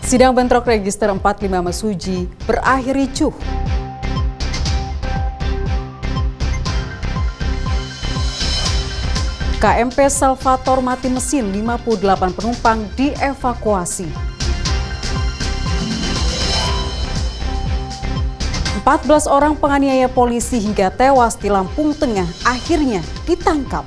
Sidang bentrok register 45 Mesuji berakhir ricuh. KMP Salvator mati mesin, 58 penumpang dievakuasi. 14 orang penganiaya polisi hingga tewas di Lampung Tengah akhirnya ditangkap.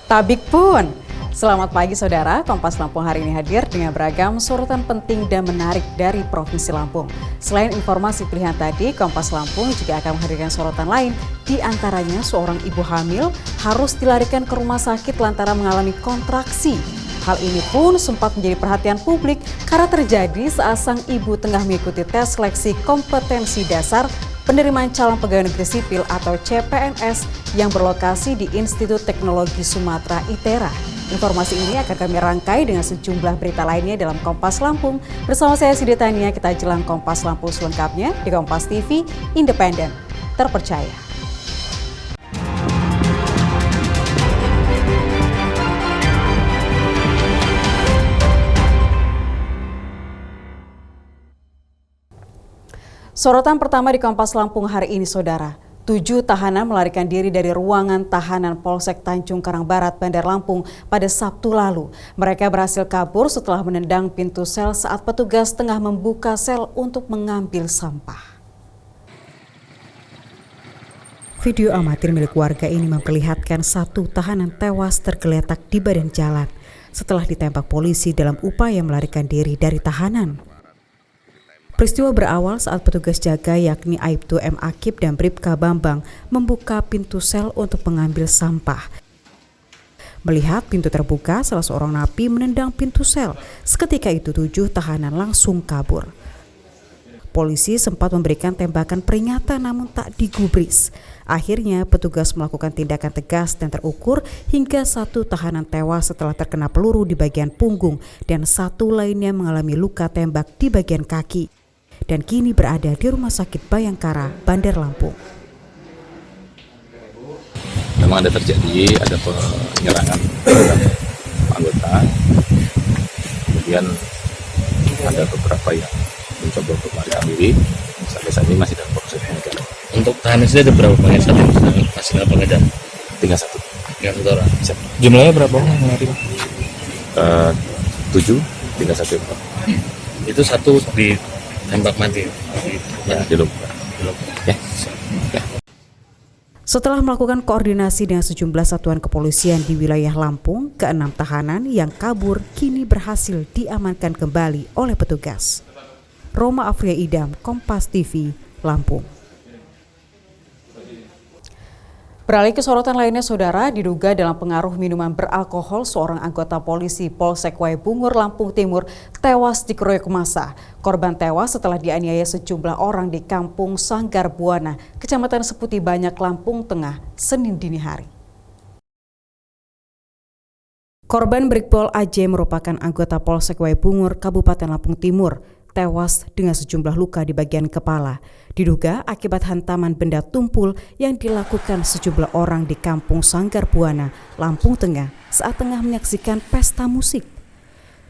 Tabik pun. Selamat pagi saudara, Kompas Lampung hari ini hadir dengan beragam sorotan penting dan menarik dari Provinsi Lampung. Selain informasi pilihan tadi, Kompas Lampung juga akan menghadirkan sorotan lain, di antaranya seorang ibu hamil harus dilarikan ke rumah sakit lantaran mengalami kontraksi. Hal ini pun sempat menjadi perhatian publik karena terjadi saat sang ibu tengah mengikuti tes seleksi kompetensi dasar penerimaan calon pegawai negeri sipil atau CPNS yang berlokasi di Institut Teknologi Sumatera ITERA. Informasi ini akan kami rangkai dengan sejumlah berita lainnya dalam Kompas Lampung. Bersama saya Siti Tania, kita jelang Kompas Lampung selengkapnya di Kompas TV, independen, terpercaya. Sorotan pertama di Kompas Lampung hari ini, saudara. 7 tahanan melarikan diri dari ruangan tahanan Polsek Tanjung Karang Barat, Bandar Lampung pada Sabtu lalu. Mereka berhasil kabur setelah menendang pintu sel saat petugas tengah membuka sel untuk mengambil sampah. Video amatir milik warga ini memperlihatkan 1 tahanan tewas tergeletak di badan jalan setelah ditembak polisi dalam upaya melarikan diri dari tahanan. Peristiwa berawal saat petugas jaga yakni Aibtu M. Akib dan Bribka Bambang membuka pintu sel untuk mengambil sampah. Melihat pintu terbuka, salah seorang napi menendang pintu sel. Seketika itu 7 tahanan langsung kabur. Polisi sempat memberikan tembakan peringatan namun tak digubris. Akhirnya petugas melakukan tindakan tegas dan terukur hingga 1 tahanan tewas setelah terkena peluru di bagian punggung dan 1 lainnya mengalami luka tembak di bagian kaki. Dan kini berada di Rumah Sakit Bayangkara, Bandar Lampung. Memang ada penyerangan terhadap anggota, kemudian ada beberapa yang mencoba untuk melarikan diri, sampai saat ini masih dalam proses pengejaran. Untuk tahanan sendiri ada berapa banyak saat ini masih dalam pengejaran? 31 orang. Jumlahnya berapa orang yang melarikan? 7, tinggal 1 orang. Itu 1 di tembak mati ya, di luka. Ya. Setelah melakukan koordinasi dengan sejumlah satuan kepolisian di wilayah Lampung, ke-6 tahanan yang kabur kini berhasil diamankan kembali oleh petugas. Roma Afria Idam, Kompas TV, Lampung. Beralih ke sorotan lainnya, saudara, diduga dalam pengaruh minuman beralkohol, seorang anggota polisi Polsek Waibungur, Lampung Timur, tewas dikeroyok massa. Korban tewas setelah dianiaya sejumlah orang di Kampung Sanggar Buana, Kecamatan Seputi Banyak, Lampung Tengah, Senin dini hari. Korban Brigpol AJ merupakan anggota Polsek Waibungur, Kabupaten Lampung Timur, tewas dengan sejumlah luka di bagian kepala. Diduga akibat hantaman benda tumpul yang dilakukan sejumlah orang di Kampung Sanggar Buana, Lampung Tengah saat tengah menyaksikan pesta musik.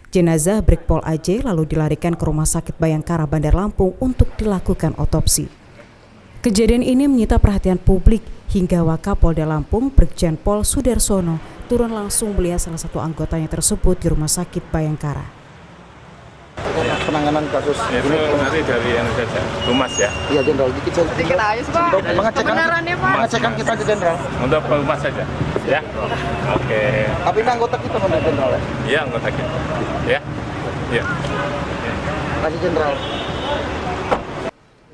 Jenazah Brigpol AJ lalu dilarikan ke Rumah Sakit Bayangkara, Bandar Lampung untuk dilakukan otopsi. Kejadian ini menyita perhatian publik hingga Wakapolda Lampung, Brigjen Pol Sudarsono, turun langsung melihat salah satu anggotanya tersebut di Rumah Sakit Bayangkara. Penanganan kasus itu nanti dari saja Humas ya. Iya Jenderal, dikit aja Pak. Untuk mengecekkan kita ke Jenderal. Untuk Humas saja, ya. Oke. Tapi ini anggota kita Pak Jenderal ya? Iya anggota kita, ya. Iya. Kasih Jenderal.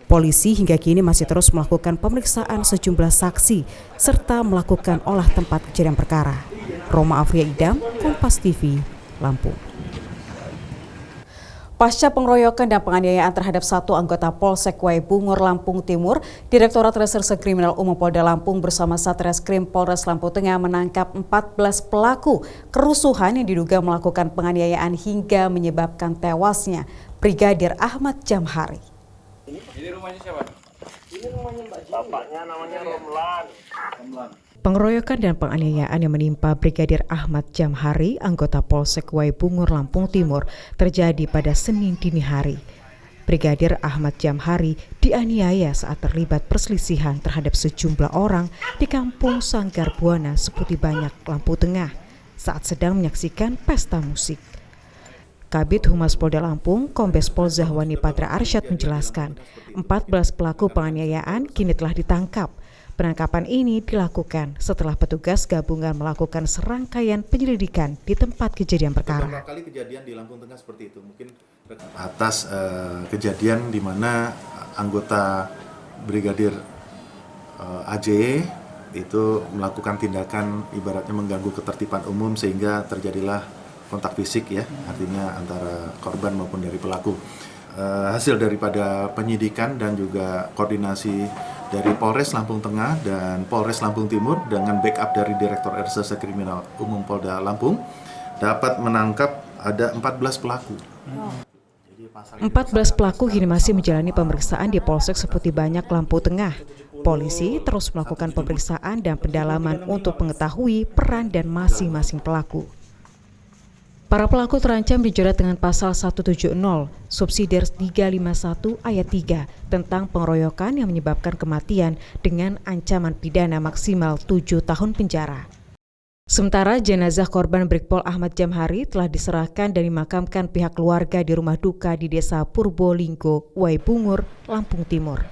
Polisi hingga kini masih terus melakukan pemeriksaan sejumlah saksi serta melakukan olah tempat kejadian perkara. Roma Afria Idam, Kompas TV, Lampung. Pasca pengeroyokan dan penganiayaan terhadap satu anggota Polsek Waibungur, Lampung Timur, Direktorat Reserse Kriminal Umum Polda Lampung bersama Satreskrim Polres Lampung Tengah menangkap 14 pelaku kerusuhan yang diduga melakukan penganiayaan hingga menyebabkan tewasnya Brigadir Ahmad Jamhari. Ini rumahnya siapa? Ini rumahnya Mbak Jini. Bapaknya namanya Romlan. Pengeroyokan dan penganiayaan yang menimpa Brigadir Ahmad Jamhari, anggota Polsek Waibungur, Lampung Timur, terjadi pada Senin dini hari. Brigadir Ahmad Jamhari dianiaya saat terlibat perselisihan terhadap sejumlah orang di Kampung Sanggar Buana, Seputi Banyak, Lampung Tengah, saat sedang menyaksikan pesta musik. Kabid Humas Polda Lampung, Kombes Pol Zahwani Patra Arsyad menjelaskan, 14 pelaku penganiayaan kini telah ditangkap. Penangkapan ini dilakukan setelah petugas gabungan melakukan serangkaian penyelidikan di tempat kejadian perkara. Beberapa kali kejadian di Lampung Tengah seperti itu, mungkin atas kejadian di mana anggota Brigadir AJ itu melakukan tindakan ibaratnya mengganggu ketertiban umum sehingga terjadilah kontak fisik ya, artinya antara korban maupun dari pelaku. Hasil daripada penyidikan dan juga koordinasi dari Polres Lampung Tengah dan Polres Lampung Timur dengan backup dari Direktur Reserse Kriminal Umum Polda Lampung dapat menangkap ada 14 pelaku. 14 pelaku kini masih menjalani pemeriksaan di Polsek Seputi Banyak, Lampung Tengah. Polisi terus melakukan pemeriksaan dan pendalaman untuk mengetahui peran dan masing-masing pelaku. Para pelaku terancam dijerat dengan pasal 170, subsidiar 351 ayat 3 tentang pengeroyokan yang menyebabkan kematian dengan ancaman pidana maksimal 7 tahun penjara. Sementara jenazah korban Brigpol Ahmad Jamhari telah diserahkan dan dimakamkan pihak keluarga di rumah duka di Desa Purbolinggo, Waibungur, Lampung Timur.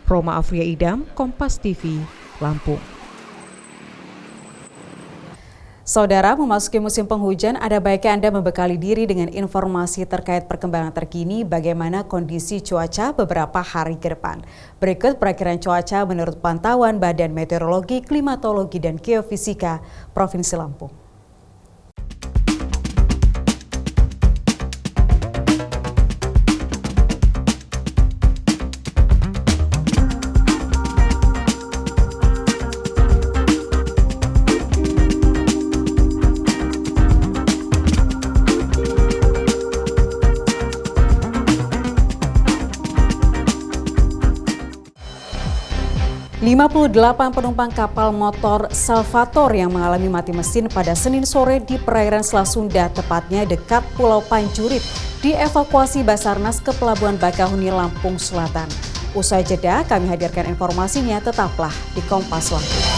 Roma Afria Idam, Kompas TV, Lampung. Saudara, memasuki musim penghujan, ada baiknya Anda membekali diri dengan informasi terkait perkembangan terkini bagaimana kondisi cuaca beberapa hari ke depan. Berikut perakiran cuaca menurut pantauan Badan Meteorologi, Klimatologi, dan Geofisika Provinsi Lampung. ...58 penumpang kapal motor Salvator yang mengalami mati mesin pada Senin sore di perairan Selat Sunda, tepatnya dekat Pulau Panjurit, dievakuasi Basarnas ke Pelabuhan Bakahuni, Lampung Selatan. Usai jeda, kami hadirkan informasinya, tetaplah di Kompas Lampung.